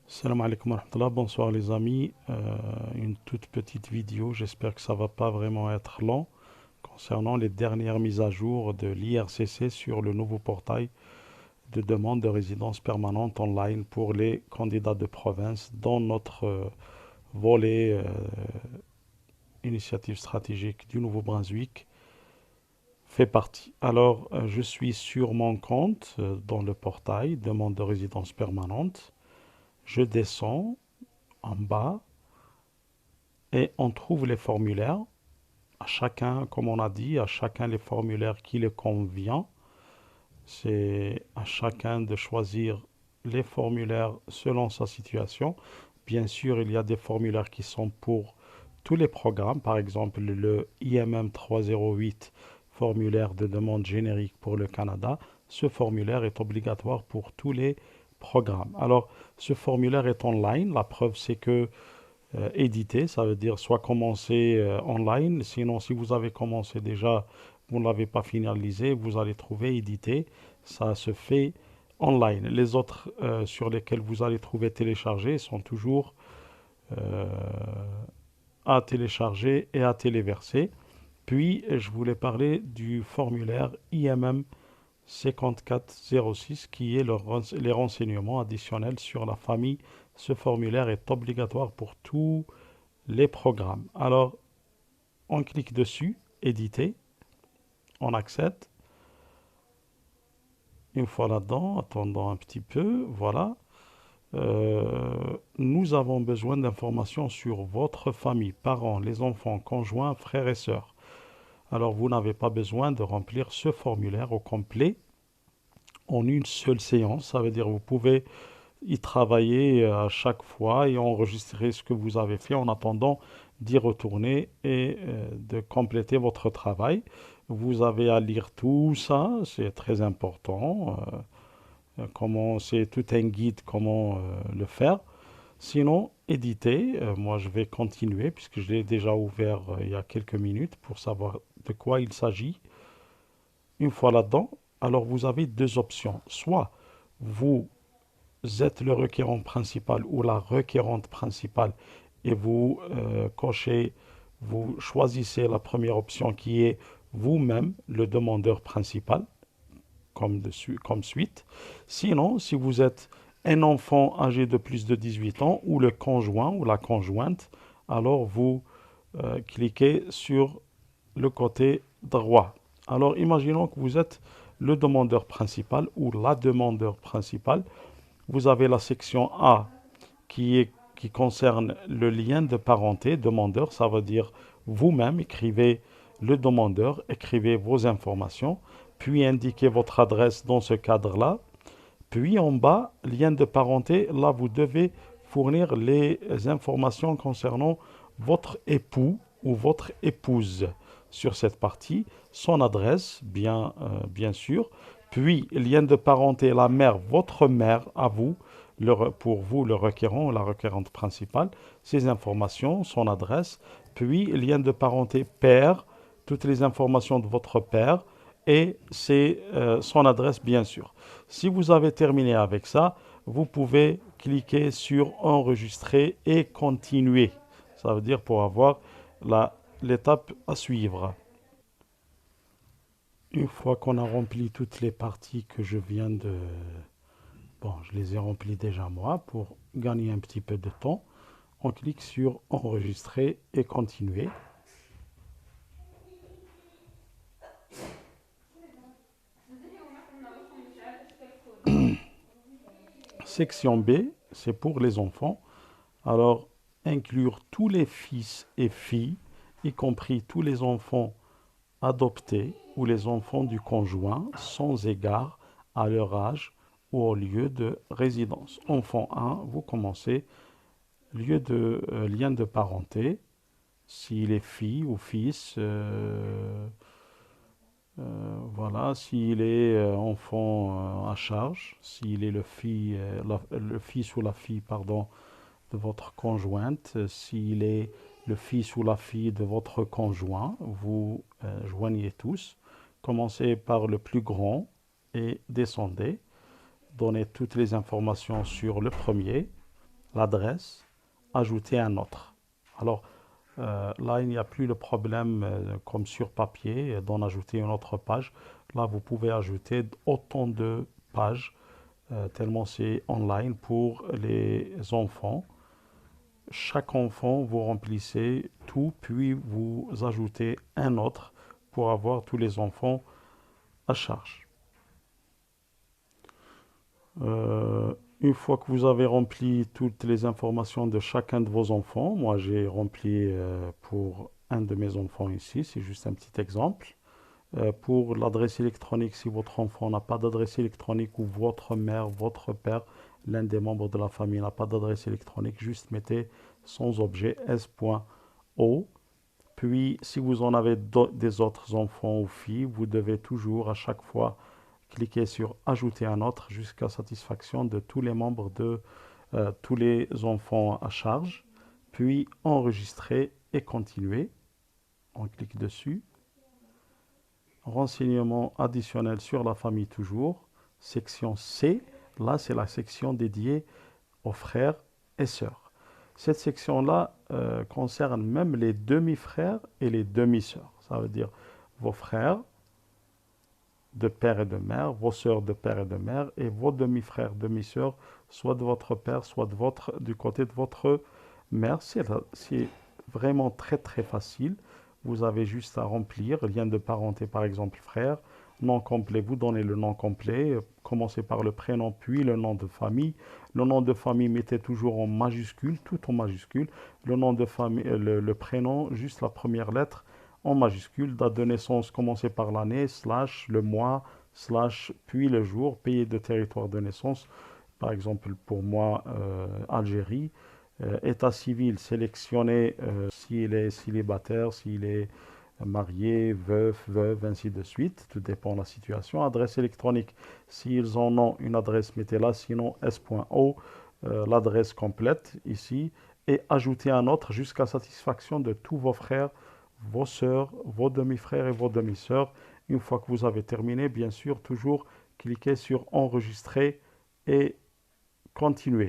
Salam alaikum wa rahmatullah, bonsoir les amis. Une toute petite vidéo, j'espère que ça va pas vraiment être long, concernant les dernières mises à jour de l'IRCC sur le nouveau portail de demande de résidence permanente online pour les candidats de province dans notre volet initiative stratégique du Nouveau-Brunswick fait partie. Alors, je suis sur mon compte dans le portail demande de résidence permanente. Je descends en bas et on trouve les formulaires. À chacun, comme on a dit, à chacun les formulaires qui le convient. C'est à chacun de choisir les formulaires selon sa situation. Bien sûr, il y a des formulaires qui sont pour tous les programmes. Par exemple, le IMM 308, formulaire de demande générique pour le Canada. Ce formulaire est obligatoire pour tous les programmes. Alors, ce formulaire est online. La preuve, c'est que éditer, ça veut dire soit commencer online, sinon si vous avez commencé déjà, vous ne l'avez pas finalisé, vous allez trouver éditer, ça se fait online. Les autres sur lesquels vous allez trouver télécharger sont toujours euh, à télécharger et à téléverser. Puis, je voulais parler du formulaire IMM 5406 qui est les renseignements additionnels sur la famille. Ce formulaire est obligatoire pour tous les programmes. Alors, on clique dessus, éditer, on accepte. Une fois là-dedans, attendons un petit peu, voilà. Nous avons besoin d'informations sur votre famille, parents, les enfants, conjoints, frères et sœurs. Alors, vous n'avez pas besoin de remplir ce formulaire au complet en une seule séance. Ça veut dire que vous pouvez y travailler à chaque fois et enregistrer ce que vous avez fait en attendant d'y retourner et de compléter votre travail. Vous avez à lire tout ça, c'est très important. Comment c'est tout un guide comment le faire. Sinon, éditer, moi je vais continuer puisque je l'ai déjà ouvert il y a quelques minutes pour savoir de quoi il s'agit. Une fois là-dedans, alors vous avez deux options. Soit vous êtes le requérant principal ou la requérante principale et vous cochez, vous choisissez la première option qui est vous-même le demandeur principal comme suite. Sinon, si vous êtes un enfant âgé de plus de 18 ans ou le conjoint ou la conjointe, alors vous cliquez sur le côté droit. Alors imaginons que vous êtes le demandeur principal ou la demandeur principale. Vous avez la section A qui concerne le lien de parenté, demandeur, ça veut dire vous-même, écrivez le demandeur, écrivez vos informations, puis indiquez votre adresse dans ce cadre-là, puis en bas, lien de parenté, là vous devez fournir les informations concernant votre époux ou votre épouse sur cette partie, son adresse, bien sûr, puis lien de parenté, la mère, votre mère à vous, pour vous, le requérant ou la requérante principale, ces informations, son adresse, puis lien de parenté père, toutes les informations de votre père et son adresse, bien sûr. Si vous avez terminé avec ça, vous pouvez cliquer sur enregistrer et continuer. Ça veut dire pour avoir l'étape à suivre. Une fois qu'on a rempli toutes les parties que je viens de... Bon, je les ai remplies déjà moi pour gagner un petit peu de temps. On clique sur enregistrer et continuer. Section B, c'est pour les enfants. Alors, inclure tous les fils et filles, y compris tous les enfants adoptés ou les enfants du conjoint, sans égard à leur âge ou au lieu de résidence. Enfant 1, vous commencez lien de parenté, s'il est fille ou fils, voilà, s'il est enfant à charge, s'il est le fils ou la fille, pardon, de votre conjointe, s'il est le fils ou la fille de votre conjoint, vous joignez tous. Commencez par le plus grand et descendez. Donnez toutes les informations sur le premier. l'adresse, ajouter un autre. Alors là, il n'y a plus le problème comme sur papier d'en ajouter une autre page. Là, vous pouvez ajouter autant de pages tellement c'est online pour les enfants. Chaque enfant, vous remplissez tout, puis vous ajoutez un autre pour avoir tous les enfants à charge. Une fois que vous avez rempli toutes les informations de chacun de vos enfants, moi j'ai rempli pour un de mes enfants ici, c'est juste un petit exemple. Pour l'adresse électronique, si votre enfant n'a pas d'adresse électronique ou votre mère, votre père, l'un des membres de la famille n'a pas d'adresse électronique, juste mettez sans objet s.o. Puis, si vous en avez des autres enfants ou filles, vous devez toujours à chaque fois cliquer sur ajouter un autre jusqu'à satisfaction de tous les membres de tous les enfants à charge. Puis enregistrer et continuer. On clique dessus. Renseignements additionnels sur la famille toujours. Section C. Là, c'est la section dédiée aux frères et sœurs. Cette section-là concerne même les demi-frères et les demi-sœurs. Ça veut dire vos frères de père et de mère, vos sœurs de père et de mère, et vos demi-frères, demi-sœurs, soit de votre père, soit du côté de votre mère. C'est vraiment très très facile. Vous avez juste à remplir lien de parenté, par exemple frère, nom complet, vous donnez le nom complet, commencez par le prénom, puis le nom de famille. Le nom de famille, mettez toujours en majuscule, tout en majuscule. Le nom de famille, le prénom, juste la première lettre en majuscule. Date de naissance, commencez par l'année, slash, le mois, slash, puis le jour. Pays de territoire de naissance, par exemple pour moi, Algérie. État civil, sélectionnez s'il est célibataire, s'il est marié, veuf, veuve, ainsi de suite. Tout dépend de la situation. Adresse électronique, s'ils en ont une adresse, mettez-la. Sinon, s.o, l'adresse complète ici. Et ajoutez un autre jusqu'à satisfaction de tous vos frères, vos sœurs, vos demi-frères et vos demi-sœurs. Une fois que vous avez terminé, bien sûr, toujours cliquez sur enregistrer et continuer.